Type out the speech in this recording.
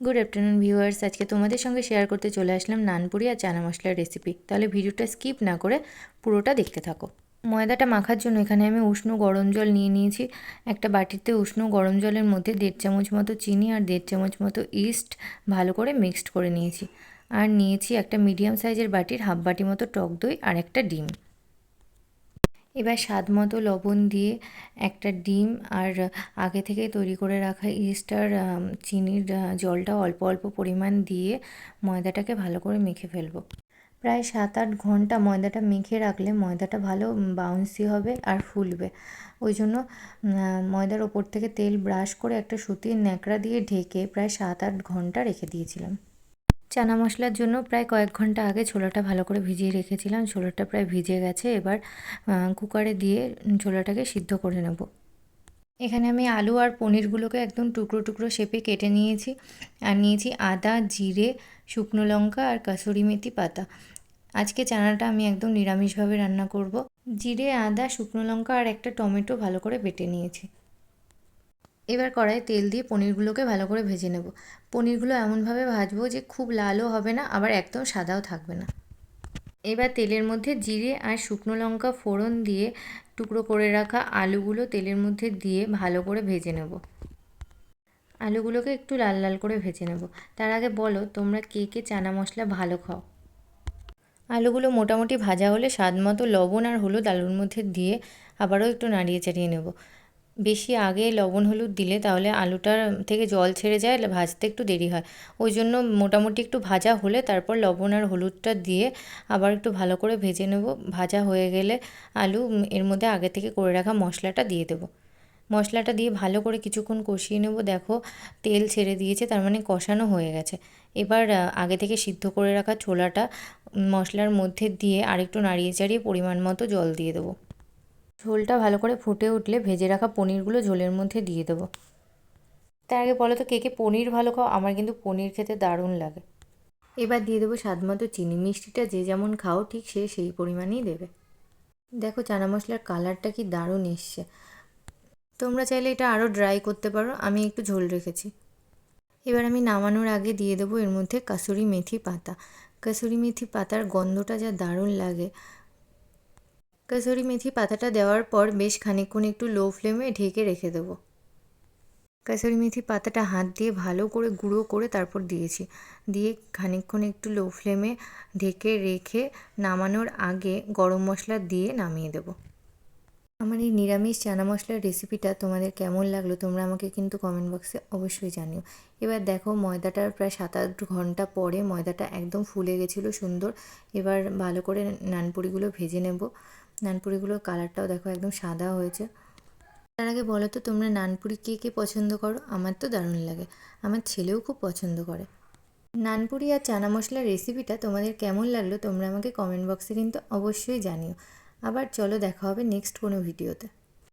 Good afternoon viewers, আজকে তোমাদের সঙ্গে শেয়ার করতে চলে আসলাম নানপুরি আর চানা মশলার রেসিপি। তাহলে ভিডিওটা স্কিপ না করে পুরোটা দেখতে থাকো। ময়দাটা মাখার জন্য এখানে আমি উষ্ণ গরম জল নিয়ে নিয়েছি। একটা বাটিতে উষ্ণ গরম জলের মধ্যে 1.5 চামচ মতো চিনি আর 1.5 চামচ মতো ইস্ট ভালো করে মিক্সড করে নিয়েছি। আর নিয়েছি একটা মিডিয়াম সাইজের বাটির হাফ বাটি মতো টক দই আর একটা ডিম। এবার স্বাদ মতো লবণ দিয়ে একটা ডিম আর আগে থেকে তৈরি করে রাখা ইস্ট আর চিনির জলটা অল্প অল্প পরিমাণ দিয়ে ময়দাটাকে ভালো করে মেখে ফেলবো। প্রায় 7-8 ঘন্টা ময়দাটা মেখে রাখলে ময়দাটা ভালো বাউন্সি হবে আর ফুলবে। ওই জন্য ময়দার ওপর থেকে তেল ব্রাশ করে একটা সুতির ন্যাকড়া দিয়ে ঢেকে প্রায় 7-8 ঘন্টা রেখে দিয়েছিলাম। চানা মশলার জন্য প্রায় কয়েক ঘন্টা আগে ছোলাটা ভালো করে ভিজিয়ে রেখেছিলাম। ছোলাটা প্রায় ভিজে গেছে। এবার কুকারে দিয়ে ছোলাটাকে সিদ্ধ করে নেব। এখানে আমি আলু আর পনিরগুলোকে একদম টুকরো টুকরো শেপে কেটে নিয়েছি। আর নিয়েছি আদা, জিরে, শুকনো লঙ্কা আর কাসুরি মেথি পাতা। আজকে চানাটা আমি একদম নিরামিষভাবে রান্না করব। জিরে, আদা, শুকনো লঙ্কা আর একটা টমেটো ভালো করে বেটে নিয়েছি। এবার কড়াইয়ে তেল দিয়ে পনিরগুলোকে ভালো করে ভেজে নেব। পনিরগুলো এমনভাবে ভাজবো যে খুব লালও হবে না, আবার একদম সাদাও থাকবে না। এবার তেলের মধ্যে জিরে আর শুকনো লঙ্কা ফোড়ন দিয়ে টুকরো করে রাখা আলুগুলো তেলের মধ্যে দিয়ে ভালো করে ভেজে নেব। আলুগুলোকে একটু লাল লাল করে ভেজে নেব। তার আগে বলো তোমরা কে কে চানা মশলা ভালো খাও। আলুগুলো মোটামুটি ভাজা হলে স্বাদ মতো লবণ আর হলুদ আলুর মধ্যে দিয়ে আবারও একটু নাড়িয়ে চাড়িয়ে নেব। বেশি আগে লবণ হলুদ দিলে তাহলে আলুটার থেকে জল ছেড়ে যায়, ভাজতে একটু দেরি হয়। ওই জন্য মোটামুটি একটু ভাজা হলে তারপর লবণ আর হলুদটা দিয়ে আবার একটু ভালো করে ভেজে নেব। ভাজা হয়ে গেলে আলু এর মধ্যে আগে থেকে করে রাখা মশলাটা দিয়ে দেবো। মশলাটা দিয়ে ভালো করে কিছুক্ষণ কষিয়ে নেব। দেখো তেল ছেড়ে দিয়েছে, তার মানে কষানো হয়ে গেছে। এবার আগে থেকে সিদ্ধ করে রাখা ছোলাটা মশলার মধ্যে দিয়ে আরেকটু নাড়িয়ে চাড়িয়ে পরিমাণ মতো জল দিয়ে দেবো। ঝোলটা ভালো করে ফুটে উঠলে ভেজে রাখা পনিরগুলো ঝোলের মধ্যে দিয়ে দেবো। তার আগে বলো তো কে কে পনির ভালো খাও? আমার কিন্তু পনির খেতে দারুণ লাগে। এবার দিয়ে দেবো স্বাদ মতো চিনি। মিষ্টিটা যে যেমন খাও ঠিক সে সেই পরিমাণেই দেবে। দেখো চানা মশলার কালারটা কি দারুণ এসছে। তোমরা চাইলে এটা আরও ড্রাই করতে পারো, আমি একটু ঝোল রেখেছি। এবার আমি নামানোর আগে দিয়ে দেবো এর মধ্যে কাসুরি মেথি পাতা। কাসুরি মেথি পাতার গন্ধটা যা দারুণ লাগে। কাসুরি মেথি পাতাটা দেওয়ার পর বেশ খানিকক্ষণ একটু লো ফ্লেমে ঢেকে রেখে দেবো। কাসুরি মেথি পাতাটা হাত দিয়ে ভালো করে গুঁড়ো করে তারপর দিয়েছি। দিয়ে খানিকক্ষণ একটু লো ফ্লেমে ঢেকে রেখে নামানোর আগে গরম মশলা দিয়ে নামিয়ে দেবো। আমার এই নিরামিষ চানা মশলার রেসিপিটা তোমাদের কেমন লাগলো তোমরা আমাকে কিন্তু কমেন্ট বক্সে অবশ্যই জানিও। এবার দেখো ময়দাটার প্রায় 7-8 ঘন্টা পরে ময়দাটা একদম ফুলে গেছিলো সুন্দর। এবার ভালো করে নানপুরিগুলো ভেজে নেব। নানপুরিগুলোর কালারটাও দেখো একদম সাদা হয়েছে। তার আগে বলো তো তোমরা নানপুরি কে কে পছন্দ করো? আমার তো দারুণ লাগে, আমার ছেলেও খুব পছন্দ করে। নানপুরি আর চানা মশলার রেসিপিটা তোমাদের কেমন লাগলো তোমরা আমাকে কমেন্ট বক্সে কিন্তু অবশ্যই জানিও। আবার চলো দেখা হবে নেক্সট কোনো ভিডিওতে।